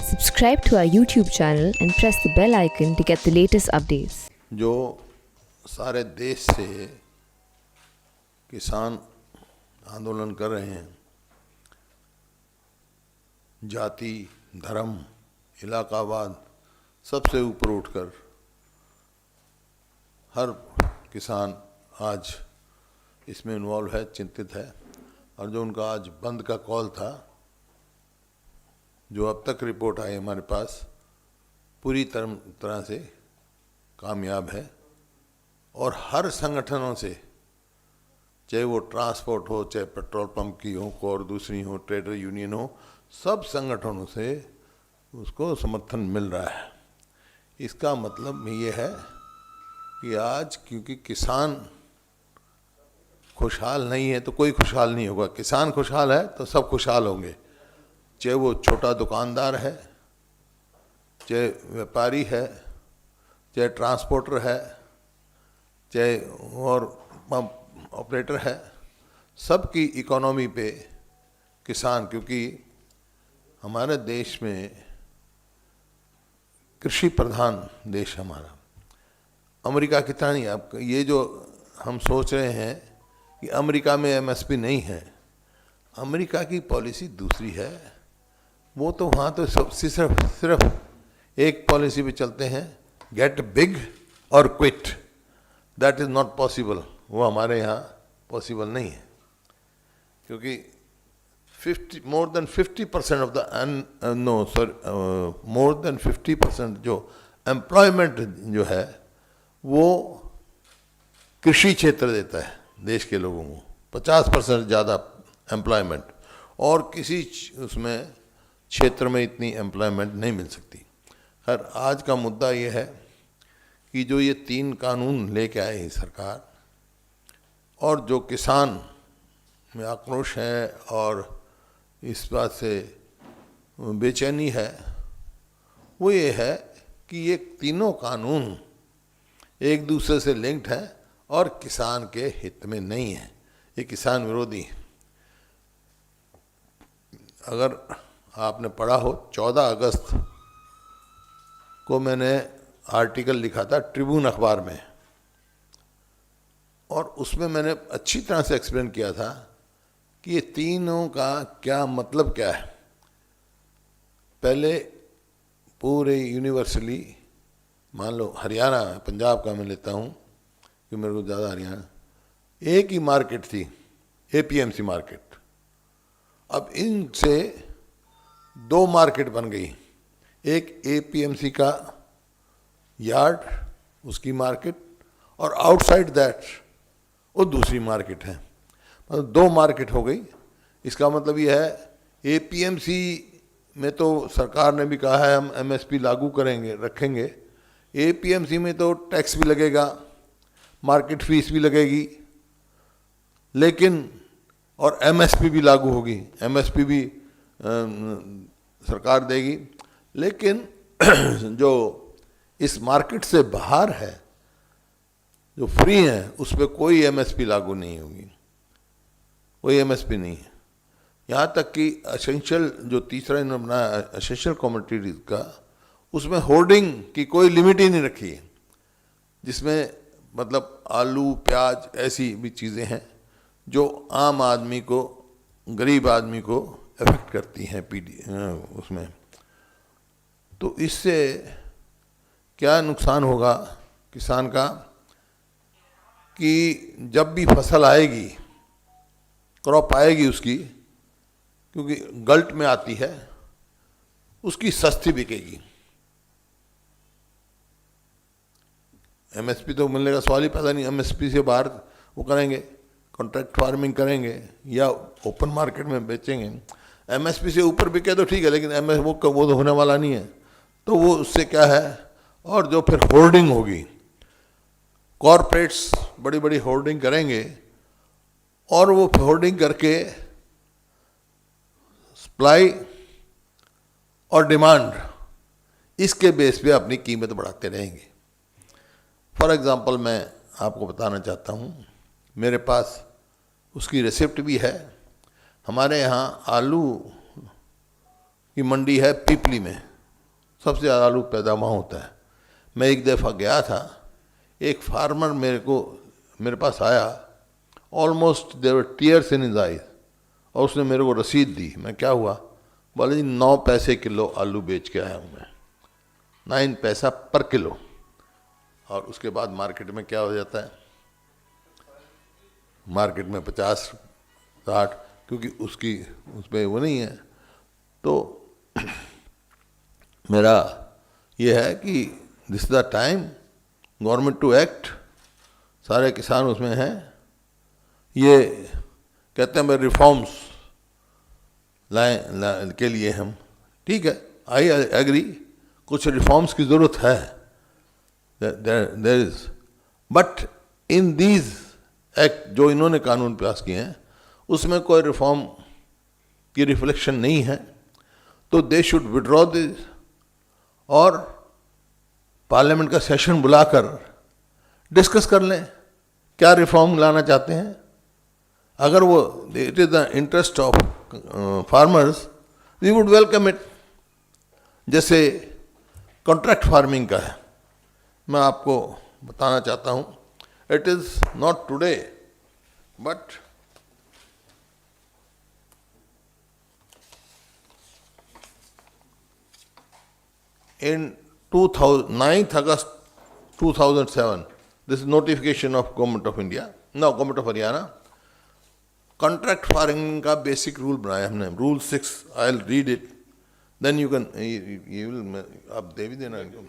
Subscribe to our YouTube channel and press the bell icon to get the latest updates. जो सारे देश से किसान आंदोलन कर रहे हैं, जाति, धर्म, इलाकावाद सबसे ऊपर उठकर हर किसान आज इसमें इन्वॉल्व है, चिंतित है। और जो उनका आज बंद का कॉल था, जो अब तक रिपोर्ट आई हमारे पास, पूरी तरह से कामयाब है। और हर संगठनों से, चाहे वो ट्रांसपोर्ट हो, चाहे पेट्रोल पंप की हो, और दूसरी हो, ट्रेडर यूनियन हो, सब संगठनों से उसको समर्थन मिल रहा है। इसका मतलब ये है कि आज क्योंकि किसान खुशहाल नहीं है तो कोई खुशहाल नहीं होगा। किसान खुशहाल है तो सब खुशहाल होंगे, चाहे वो छोटा दुकानदार है, चाहे व्यापारी है, चाहे ट्रांसपोर्टर है, चाहे और पंप ऑपरेटर है। सबकी इकोनॉमी पे किसान, क्योंकि हमारे देश में कृषि प्रधान देश हमारा, अमेरिका कितना नहीं। आप ये जो हम सोच रहे हैं कि अमेरिका में एमएसपी नहीं है, अमेरिका की पॉलिसी दूसरी है। वो तो वहाँ तो सिर्फ एक पॉलिसी पे चलते हैं, गेट बिग और quit. That is not possible. वो हमारे यहाँ पॉसिबल नहीं है, क्योंकि more than 50% of the more than 50% जो एम्प्लॉयमेंट जो है वो कृषि क्षेत्र देता है देश के लोगों को। 50% ज़्यादा एम्प्लॉयमेंट, और किसी उसमें क्षेत्र में इतनी एम्प्लॉयमेंट नहीं मिल सकती। खैर, आज का मुद्दा ये है कि जो ये 3 कानून लेके आए हैं सरकार, और जो किसान में आक्रोश है और इस बात से बेचैनी है, वो ये है कि ये तीनों कानून एक दूसरे से लिंक्ड हैं और किसान के हित में नहीं है। ये किसान विरोधी है। अगर आपने पढ़ा हो, 14 अगस्त को मैंने आर्टिकल लिखा था ट्रिब्यून अखबार में, और उसमें मैंने अच्छी तरह से एक्सप्लेन किया था कि ये तीनों का क्या मतलब क्या है। पहले पूरे यूनिवर्सली, मान लो हरियाणा, पंजाब का मैं लेता हूँ कि मेरे को ज़्यादा हरियाणा, एक ही मार्केट थी, एपीएमसी मार्केट। अब इनसे 2 मार्केट बन गई। एक एपीएमसी का यार्ड, उसकी मार्केट, और आउटसाइड दैट वो दूसरी मार्केट है। मतलब 2 मार्केट हो गई। इसका मतलब ये है, एपीएमसी में तो सरकार ने भी कहा है हम एमएसपी लागू करेंगे, रखेंगे। एपीएमसी में तो टैक्स भी लगेगा, मार्केट फीस भी लगेगी, लेकिन और एमएसपी भी लागू होगी, एमएसपी भी सरकार देगी। लेकिन जो इस मार्केट से बाहर है, जो फ्री है, उस पर कोई एमएसपी लागू नहीं होगी, कोई एमएसपी नहीं है। यहाँ तक कि एसेंशियल, जो तीसरा इन्होंने बनाया एसेंशियल कमोडिटीज का, उसमें होर्डिंग की कोई लिमिट ही नहीं रखी है, जिसमें मतलब आलू, प्याज, ऐसी भी चीज़ें हैं जो आम आदमी को, गरीब आदमी को अफेक्ट करती हैं उसमें। तो इससे क्या नुकसान होगा किसान का कि जब भी फसल आएगी, क्रॉप आएगी उसकी, क्योंकि गल्ट में आती है, उसकी सस्ती बिकेगी। एमएसपी तो मिलने का सवाल ही पैदा नहीं। एमएसपी से बाहर वो करेंगे, कॉन्ट्रैक्ट फार्मिंग करेंगे या ओपन मार्केट में बेचेंगे। एमएसपी से ऊपर बिके तो ठीक है, लेकिन वो तो होने वाला नहीं है। तो वो उससे क्या है, और जो फिर होर्डिंग होगी, कॉरपोरेट्स बड़ी बड़ी होर्डिंग करेंगे, और वो होर्डिंग करके सप्लाई और डिमांड, इसके बेस पे अपनी कीमत बढ़ाते रहेंगे। फॉर एग्ज़ाम्पल मैं आपको बताना चाहता हूँ, मेरे पास उसकी रेसिप्ट भी है। हमारे यहाँ आलू की मंडी है पीपली में, सबसे ज़्यादा आलू पैदा वहाँ होता है। मैं एक दफ़ा गया था, एक फार्मर मेरे पास आया, almost there were tears in his eyes, और उसने मेरे को रसीद दी। मैं क्या हुआ, बोले जी 9 पैसे किलो आलू बेच के आया हूँ मैं, 9 पैसा पर किलो। और उसके बाद मार्केट में क्या हो जाता है, मार्केट में 50-60, क्योंकि उसमें वो नहीं है। तो मेरा ये है कि this is the time government to act. सारे किसान उसमें हैं, ये कहते हैं भाई रिफॉर्म्स लाए के लिए हम, ठीक है, आई एग्री, कुछ रिफॉर्म्स की ज़रूरत है, there is, but in these act जो इन्होंने कानून पास किए हैं उसमें कोई रिफॉर्म की रिफ्लेक्शन नहीं है, तो दे शुड विड्रॉ दिस, और पार्लियामेंट का सेशन बुलाकर डिस्कस कर लें क्या रिफॉर्म लाना चाहते हैं। अगर वो it is the interest of farmers, we would welcome it. जैसे कॉन्ट्रैक्ट फार्मिंग का है, मैं आपको बताना चाहता हूँ, it is not today but in 9th August 2007, this is notification of Government of India, no, Government of Haryana, contract farming का basic rule बनाया हमने, rule 6, I will read it, then you can, you will, आप दे भी देना इनको,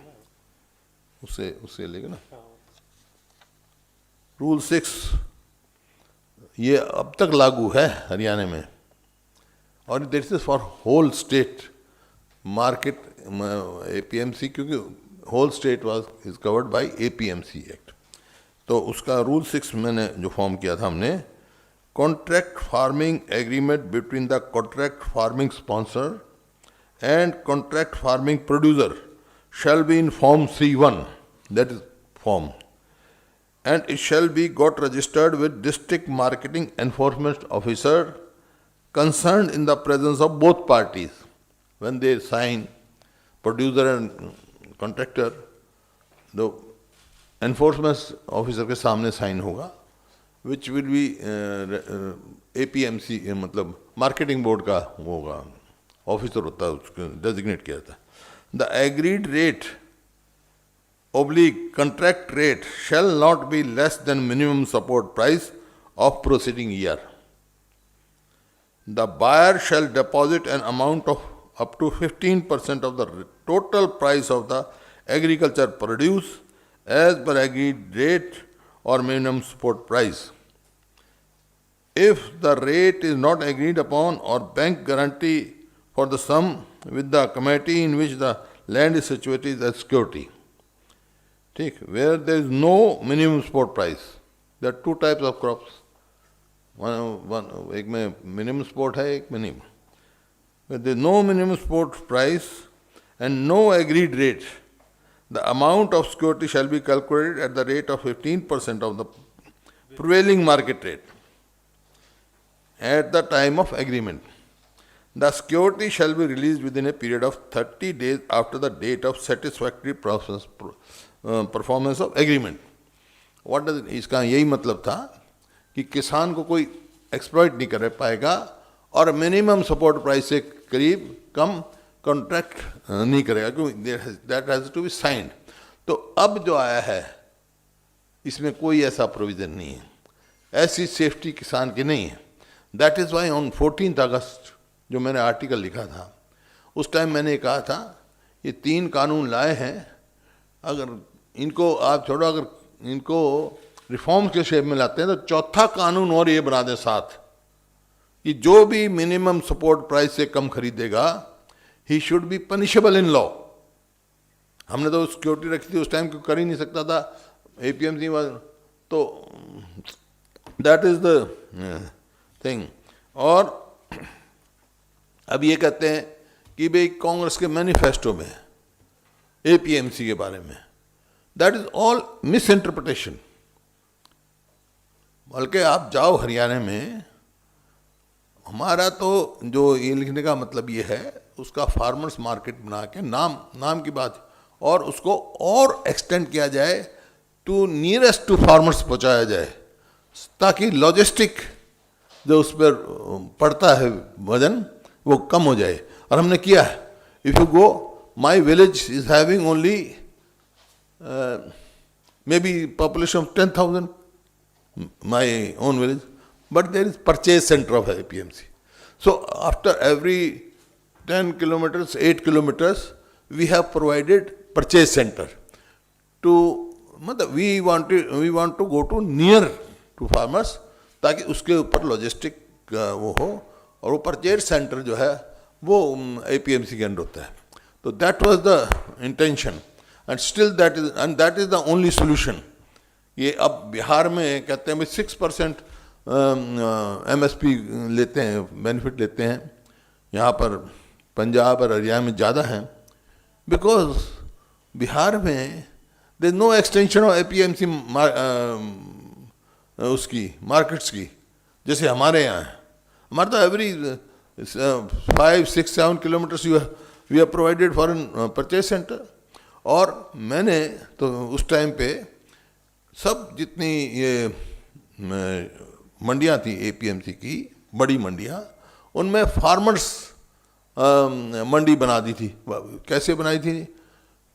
उससे लेके ना। रूल 6 ये अब तक लागू है हरियाणा में, और this is for whole state market APMC, क्योंकि whole state is covered by APMC act. तो उसका रूल 6 मैंने जो फॉर्म किया था हमने, contract farming agreement between the contract farming sponsor and contract farming producer shall be in form C1, that is form, and it shall be got registered with district marketing enforcement officer concerned in the presence of both parties. When they sign, producer and contractor, the enforcement officer के सामने sign होगा, which will be APMC, मतलब marketing board का होगा, officer होता है, उसको designate किया जाता है. The agreed rate / contract rate shall not be less than minimum support price of proceeding year. The buyer shall deposit an amount of up to 15% of the total price of the agriculture produce as per agreed rate or minimum support price. If the rate is not agreed upon or bank guarantee for the sum with the committee in which the land is situated as security. Where there is no minimum support price. There are two types of crops. एक में minimum support है, एक में नहीं. Where there is no minimum support price and no agreed rate, the amount of security shall be calculated at the rate of 15% of the prevailing market rate at the time of agreement. The security shall be released within a period of 30 days after the date of satisfactory performance of agreement. What does it? इसका यही मतलब था कि किसान को कोई exploit नहीं कर पाएगा और मिनिमम सपोर्ट प्राइस से करीब कम कॉन्ट्रैक्ट नहीं करेगा, क्योंकि that has to be signed. तो अब जो आया है इसमें कोई ऐसा प्रोविजन नहीं है, ऐसी सेफ्टी किसान की नहीं है. दैट इज वाई ऑन 14 अगस्त जो मैंने आर्टिकल लिखा था, उस टाइम मैंने कहा था ये 3 कानून लाए हैं, अगर इनको आप छोड़ो, अगर इनको रिफॉर्म्स के शेप में लाते हैं तो चौथा कानून और ये बना दें साथ कि जो भी मिनिमम सपोर्ट प्राइस से कम खरीदेगा he should be punishable in law. हमने तो सिक्योरिटी रखी थी उस टाइम, क्यों कर ही नहीं सकता था APMC वाला, तो दैट इज द थिंग. और अब ये कहते हैं कि भाई कांग्रेस के मैनिफेस्टो में APMC के बारे में, that is all miss interpretation. बल्कि आप जाओ हरियाणा में, हमारा तो जो ये लिखने का मतलब ये है, उसका फार्मर्स मार्केट बना के नाम की बात, और उसको और एक्सटेंड किया जाए टू नियरेस्ट टू फार्मर्स पहुंचाया जाए, ताकि लॉजिस्टिक जो उस पर पड़ता है वजन वो कम हो जाए। और हमने किया है। If you go, my village is having only may be population of 10,000, my own village, but there is purchase center of APMC. So after every 10 kilometers, 8 kilometers, we have provided purchase center. We want to go to near to farmers, ताकि उसके ऊपर logistic वो हो, और वो purchase centre जो है वो APMC के अंडर होता है. तो that was the intention, and still that is the only solution. ये अब बिहार में कहते हैं 6% MSP लेते हैं, बेनिफिट लेते हैं. यहाँ पर पंजाब और हरियाणा में ज़्यादा हैं, बिकॉज बिहार में there no extension of APMC उसकी मार्केट्स की, जैसे हमारे यहाँ है. हमारे तो every 5, 6, 7 kilometres we have provided for an purchase centre. और मैंने तो उस टाइम पे सब जितनी ये मंडियाँ थी APMC की, बड़ी मंडियाँ, उनमें फार्मर्स मंडी बना दी थी. कैसे बनाई थी?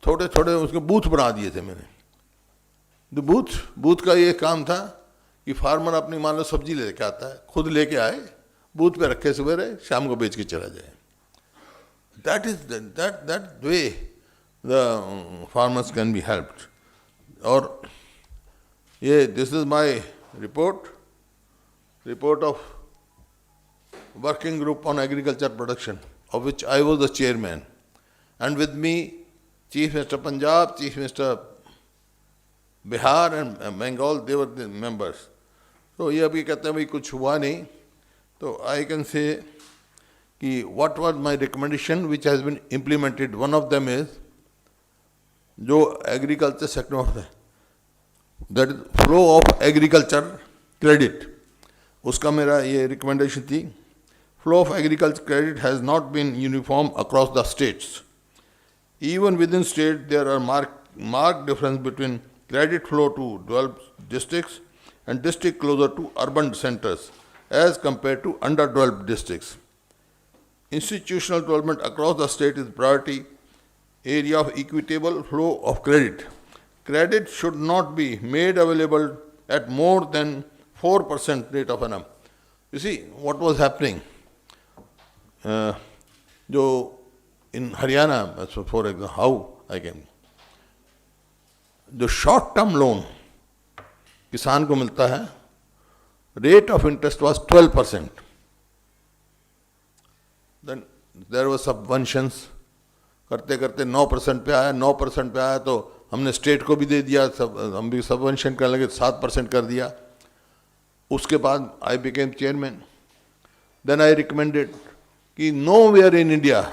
छोटे छोटे उसके बूथ बना दिए थे मैंने. तो बूथ का ये काम था कि फार्मर अपनी मान लो सब्जी लेके आता है, खुद लेके आए, बूथ पे रखे, सवेरे शाम को बेच के चला जाए. That way the farmers can be helped. और ये this is my report of working group on agriculture production, of which I was the chairman, and with me chief minister Punjab, chief minister Bihar and Bengal, they were the members. तो ये अभी कहते हैं भाई कुछ हुआ नहीं. तो आई कैन से कि what was my recommendation which has been implemented. One of them is जो एग्रीकल्चर सेक्टर में है, that is flow of agriculture credit. उसका मेरा ये रिकमेंडेशन थी. Flow of agriculture credit has not been uniform across the states. Even within state, there are marked difference between credit flow to developed districts and district closer to urban centers as compared to underdeveloped districts. Institutional development across the state is priority area of equitable flow of credit. Credit should not be made available at more than 4% rate of annum. You see what was happening. जो in Haryana, for example, how I can, जो short term loan किसान को मिलता है, rate of interest was 12%. Then there was subventions, करते करते 9% पे आया. 9% पे आया तो हमने स्टेट को भी दे दिया, हम भी सबवेंशन करने लगे, 7% कर दिया. उसके बाद I became chairman. Then I recommended कि nowhere in India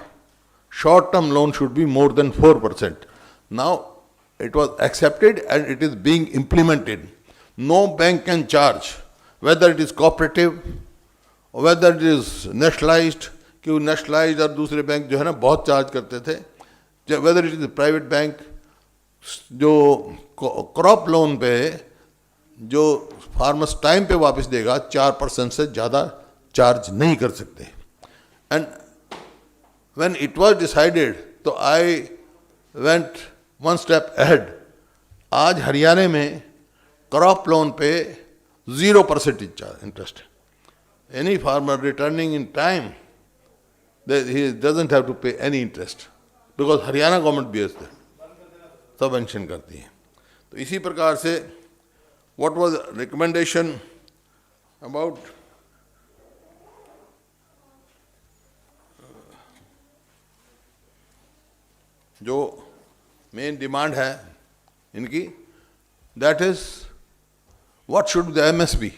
short-term loan should be more than 4%. Now it was accepted and it is being implemented. No bank can charge, whether it is cooperative or whether it is nationalized. क्यों nationalized और दूसरे bank जो है ना बहुत charge करते थे. Whether it is private bank, जो क्रॉप लोन पे जो फार्मर्स टाइम पे वापस देगा, 4% से ज़्यादा चार्ज नहीं कर सकते. And when it was decided, तो I went one step ahead. आज हरियाणा में क्रॉप लोन पे 0% interest. Any farmer returning in time, he doesn't have to pay any interest, because Haryana government भी इससे सबवेंशन करती है. तो इसी प्रकार से what was recommendation about जो मेन डिमांड है इनकी, that is what should the MSP.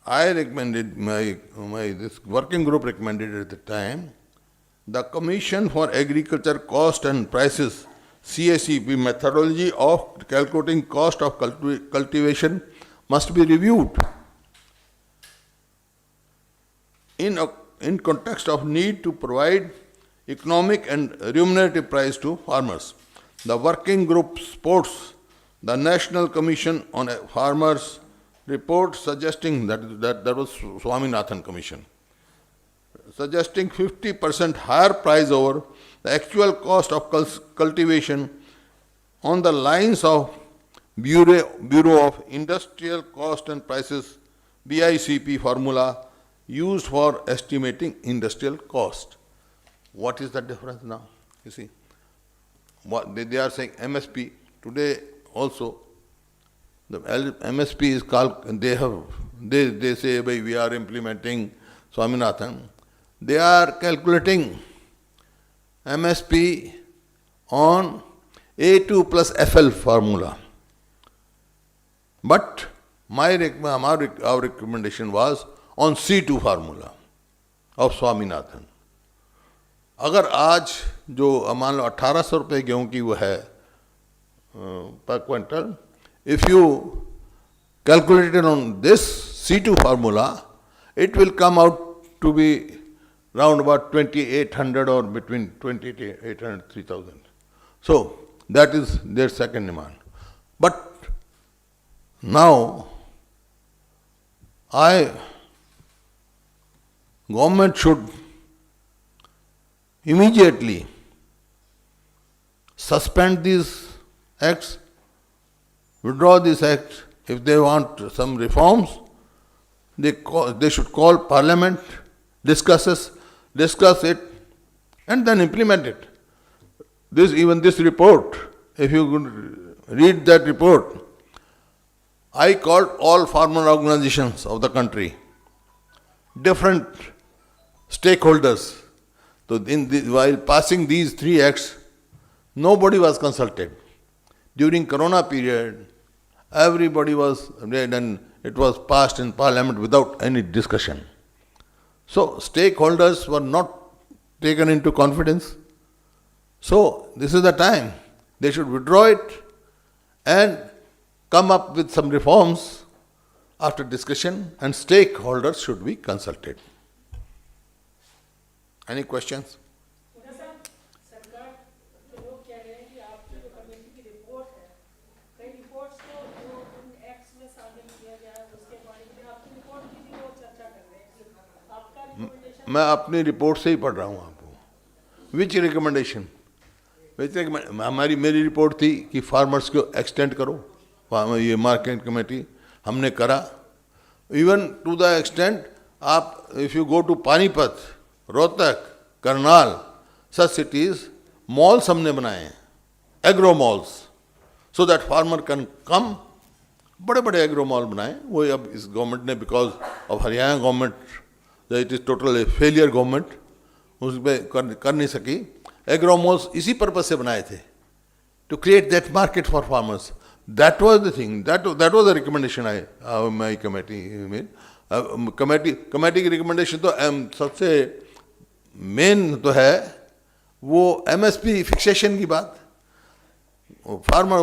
I recommended, this working group recommended at the time, the Commission for Agriculture Cost and Prices, CACP, methodology of calculating cost of cultivation must be reviewed. in context of need to provide economic and remunerative price to farmers. The working group supports the National Commission on Farmers report suggesting that was Swaminathan Commission, suggesting 50% higher price over the actual cost of cultivation on the lines of Bureau of Industrial Cost and Prices BICP formula used for estimating industrial cost. What is the difference now? You see, what they are saying MSP today also. The MSP is called. They say we are implementing Swaminathan. They are calculating MSP on A2 plus FL formula. But our recommendation was on C2 formula of Swaminathan. अगर आज जो मान लो 1800 रुपये गेहूँ की वो है per quintal, if you calculate it on this C2 formula, it will come out to be round about 2800 or between 2800 and 3000. So that is their second demand. But now government should immediately suspend these acts, withdraw this act. If they want some reforms, they should call Parliament, discuss it, and then implement it. This report, if you could read that report, I called all farmer organizations of the country, different stakeholders. So while passing these three acts, nobody was consulted. During Corona period, everybody was read and it was passed in Parliament without any discussion. So stakeholders were not taken into confidence. So this is the time they should withdraw it and come up with some reforms after discussion, and stakeholders should be consulted. Any questions? सरकार के लोग कह रहे हैं कि आपकी जो committee की रिपोर्ट है, कई रिपोर्ट्स को जो उन एक्ट्स में शामिल किया गया है उसके बारे में आपकी रिपोर्ट की भी वो चर्चा कर रहे हैं। आपका रिकमेंडेशन मैं अपनी रिपोर्ट से ही पढ़ रहा हूँ आपको। विच रिकमेंडेशन? मेरी रिपोर्ट थी कि फार्मर्स को एक्सटेंड करो, ये मार्केट कमेटी हमने करा। इवन टू द एक्सटेंट आप if you go to Panipat, Rohtak, Karnal, such cities, malls हमने बनाए हैं, agro malls, so that farmer can come. बड़े बड़े एग्रो मॉल बनाए। वो अब इस गवर्नमेंट ने, because of Haryana government, it is total failure government, उस पर कर नहीं सकी। एग्रो मॉल्स इसी पर्पज से बनाए थे, to create that market for farmers. That was the thing, that was the recommendation my committee made. Committee की रिकमेंडेशन तो सबसे मेन तो है वो एमएसपी फिक्सेशन की बात। फार्मर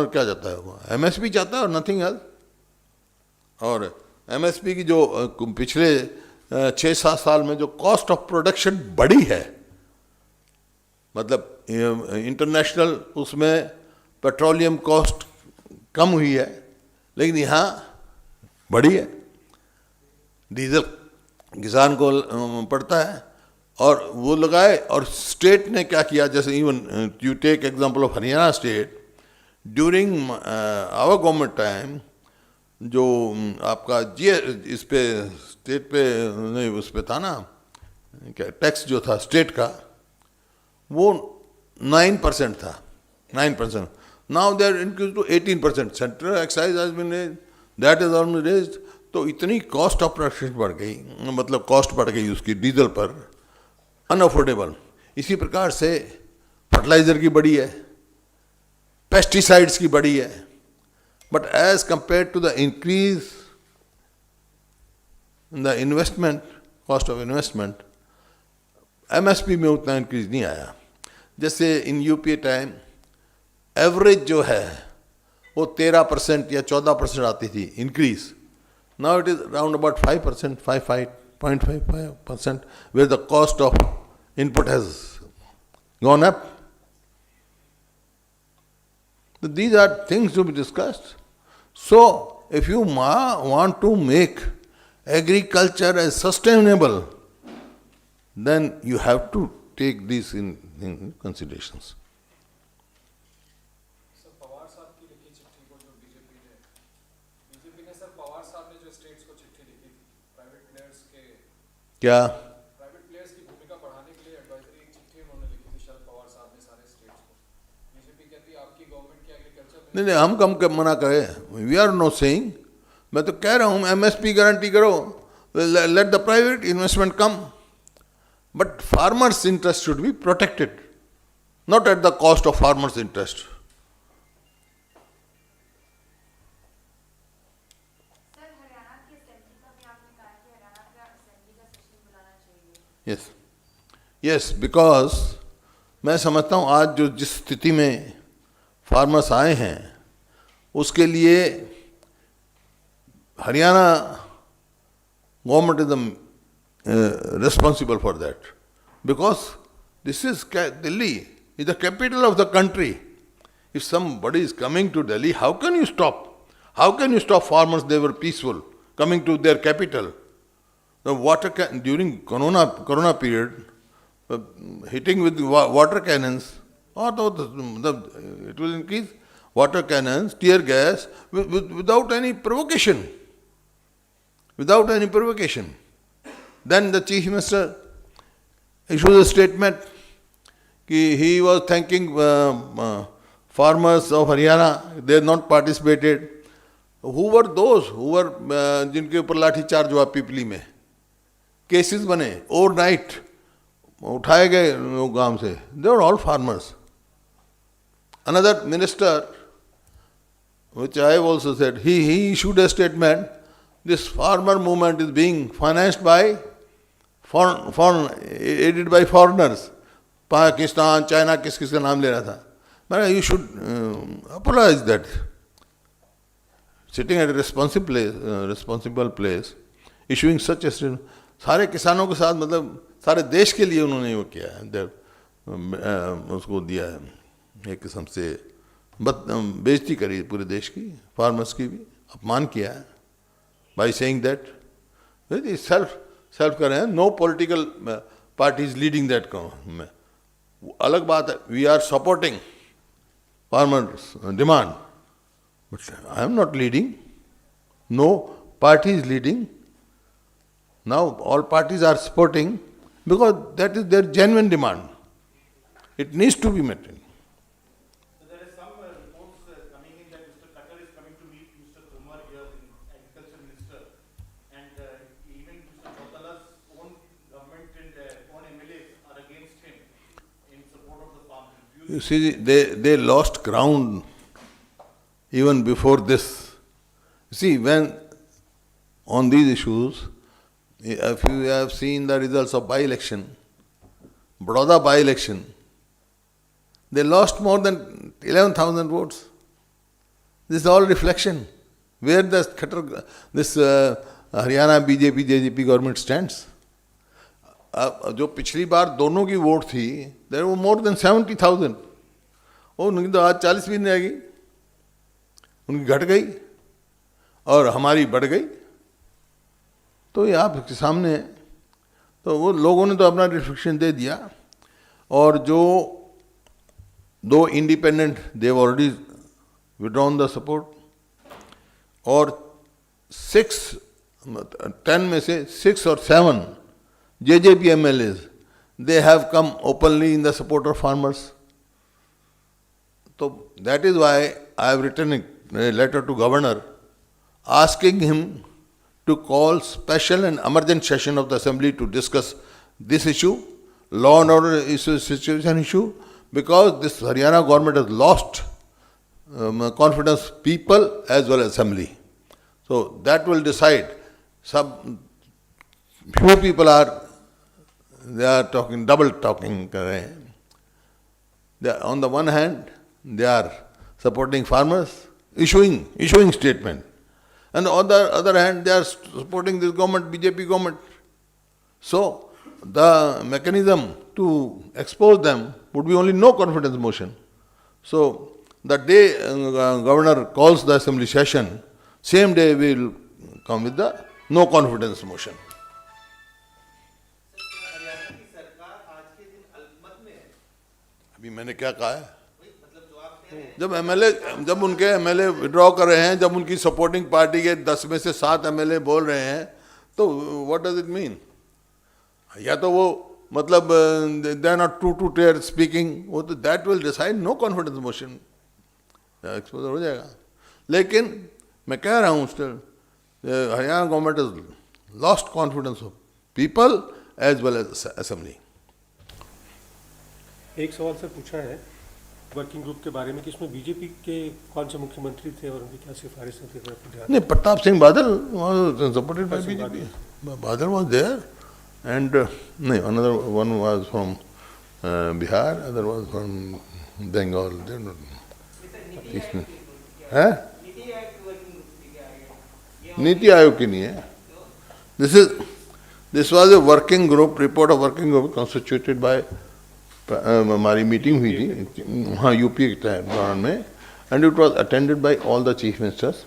क्या चाहता है? वो एमएसपी चाहता है और नथिंग एल्स। और एमएसपी की जो पिछले 6-7 साल में जो कॉस्ट ऑफ प्रोडक्शन बढ़ी है, मतलब इंटरनेशनल उसमें पेट्रोलियम कॉस्ट कम हुई है, लेकिन यहाँ बढ़ी है। डीजल किसान को पड़ता है और वो लगाए। और स्टेट ने क्या किया, जैसे even you take example of Haryana state, during our government time, जो आपका इस पे स्टेट पे नहीं, उस पे था ना क्या, टैक्स जो था स्टेट का, वो 9% था, 9%। Now they are increase to 18%। Central excise has been raised, that is almost raised. तो इतनी कॉस्ट ऑफ प्रोडक्शन बढ़ गई, मतलब कॉस्ट बढ़ गई उसकी डीजल पर, अनअफोर्डेबल। इसी प्रकार से फर्टिलाइजर की बढ़ी है, पेस्टिसाइड्स की बढ़ी है। But as compare to the increase in the investment, cost of investment, MSP में उतना इंक्रीज नहीं आया। जैसे इन यूपीए टाइम एवरेज जो है वो 13% या 14% आती थी increase. Now it is around about 5%, 0.55%, where the cost of input has gone up. So these are things to be discussed. So, if you want to make agriculture as sustainable, then you have to take these in considerations. Sir Pawar साहब की लिखी चिट्ठी को जो BJP ने sir Pawar साहब ने जो स्टेट्स को चिट्ठी लिखी थी प्राइवेट प्लेयर्स क्या? की भूमिका बढ़ाने के लिए एडवाइजरी एक चिट्ठी उन्होंने लिखी थी शरद पवार साहब ने सारे स्टेट्स को। बीजेपी कहती है आपकी गवर्नमेंट की एग्रीकल्चर नहीं, हम कम कब मना करें? वी आर नो सेइंग, मैं तो कह रहा हूँ MSP गारंटी करो, let the private investment come, but farmers interest should be protected, not at the cost of farmers interest. Sir Haryana की असेंबली का भी आपने कहा कि हरियाणा का असेंबली का सेशन बुलाना चाहिए. यस, बिकॉज मैं समझता हूँ आज जो जिस स्थिति में फार्मर्स आए हैं उसके लिए Haryana government is the responsible for that, because this is Delhi is the capital of the country. If somebody is coming to Delhi, how can you stop? How can you stop farmers? They were peaceful coming to their capital. The water during Corona period, hitting with water cannons, or it will increase water cannons, tear gas, without any provocation. Without any provocation. Then the Chief Minister issued a statement that he was thanking farmers of Haryana, they had not participated. Who were those who were जिनके ऊपर लाठी charge हुआ पिपली में, cases बने overnight, उठाए गए लोग गांव से, they were all farmers. Another minister, which I have also said, he issued a statement, this farmer movement is being financed by aided by foreigners. Pakistan, China, किस का नाम ले रहा था. But you should apologize that. Sitting at a responsible place, issuing such a statement, सारे किसानों के साथ मतलब सारे देश के लिए उन्होंने वो किया है, उसको दिया है, एक किस्म से बेइज्जती करी पूरे देश की, फार्मर्स की भी अपमान किया है, by saying that self कर रहे हैं, no political party is leading that. अलग बात है, we are supporting farmers' demand, but I am not leading, no party is leading. Now all parties are supporting because that is their genuine demand. It needs to be met. So there is some reports coming in that Mr. Khattar is coming to meet Mr. Kumar here, Agriculture Minister, and even Mr. Chautala's own government and own MLAs are against him in support of the farm. You see, they lost ground even before this. See, when on these issues, if you have seen the results of by-election, Baroda by-election, they lost more than 11,000 votes. This is all reflection. Where this Haryana BJP, JJP government stands. जो पिछली बार दोनों की vote थी, there were more than 70,000. उनकी तो आज 40 भी नहीं आएगी, उनकी घट गई और हमारी बढ़ गई. तो ये आपके सामने है. तो वो लोगों ने तो अपना रिफ्लेक्शन दे दिया. और जो दो independent, they have already withdrawn the support, और 10 में से 6 or 7 JJP MLAs, they have come openly in the support of farmers. So that is why I have written a letter to Governor asking him to call special and emergent session of the Assembly to discuss this issue, law and order situation issue, because this Haryana government has lost confidence people as well as Assembly. So that will decide. Some few people they are talking, double talking. On the one hand, they are supporting farmers, issuing statement. And on the other hand, they are supporting this government, BJP government. So, the mechanism to expose them would be only no confidence motion. So, the day governor calls the assembly session, same day we will come with the no confidence motion. Haryana की सरकार आज के दिन अल्पमत में है, अभी मैंने क्या कहा है? मतलब जो आप कह रहे हैं जब उनके एमएलए विड्रॉ कर रहे हैं, जब उनकी सपोर्टिंग पार्टी के 10 में से 7 एमएलए बोल रहे हैं, तो व्हाट डज इट मीन? या तो वो मतलब they are not true to their speaking, वो तो that will decide no confidence motion, exposure हो जाएगा. लेकिन मैं कह रहा हूँ still Haryana government is lost confidence of people as well as assembly. एक सवाल सर पूछा है वर्किंग ग्रुप के बारे में कि इसमें बीजेपी के कौन से मुख्यमंत्री थे और उनकी क्या सिफारिशें थी, अगर आपको ध्यान नहीं, Pratap Singh Badal was supported by BJP. Badal was there, and no, another one was from Bihar, other was from Bengal. They don't know. हैं? नीति आयोग की नहीं है. This was a working group, report of working group constituted by हमारी meeting हुई थी वहाँ UP के दौरान में, and it was attended by all the chief ministers.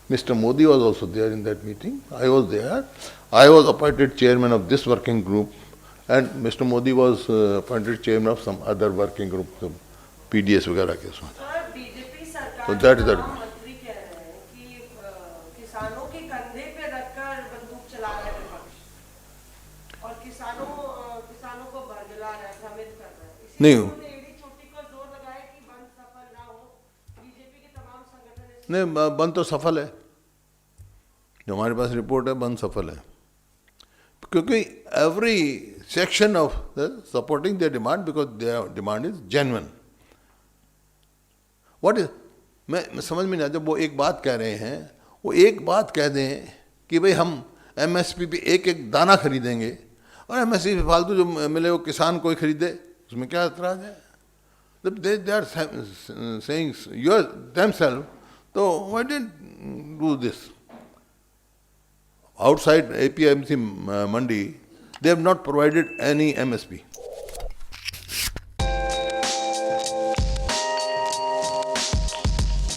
Mr. Modi was also there in that meeting. I was there. I was appointed chairman of this working group, and Mr. Modi was appointed chairman of some other working group, PDS वगैरह के उसमें. BJP सरकार So that is that. मंत्री कह रहे हैं कि किसानों के कंधे पे रखकर बंदूक चला रहा है विपक्ष और किसानों को बरगला रहा है, भ्रमित कर रहा है. नहीं. उन्होंने एड़ी चोटी पर जोर लगाया कि बंद सफल ना हो. बीजेपी के तमाम संगठन नहीं, बंद तो सफल है. जो हमारे पास रिपोर्ट है, बंद सफल है, क्योंकि every section of supporting their demand because their demand is genuine. What is, मैं समझ में नहीं, जब वो एक बात कह रहे हैं, वो एक बात कह दें कि भाई हम एमएसपी पे एक एक दाना खरीदेंगे, और एमएसपी पे फालतू जो मिले वो किसान कोई खरीदे, उसमें क्या एतराज है? They are saying themselves, so why didn't do this? Outside APMC Mandi, they have not provided any MSP.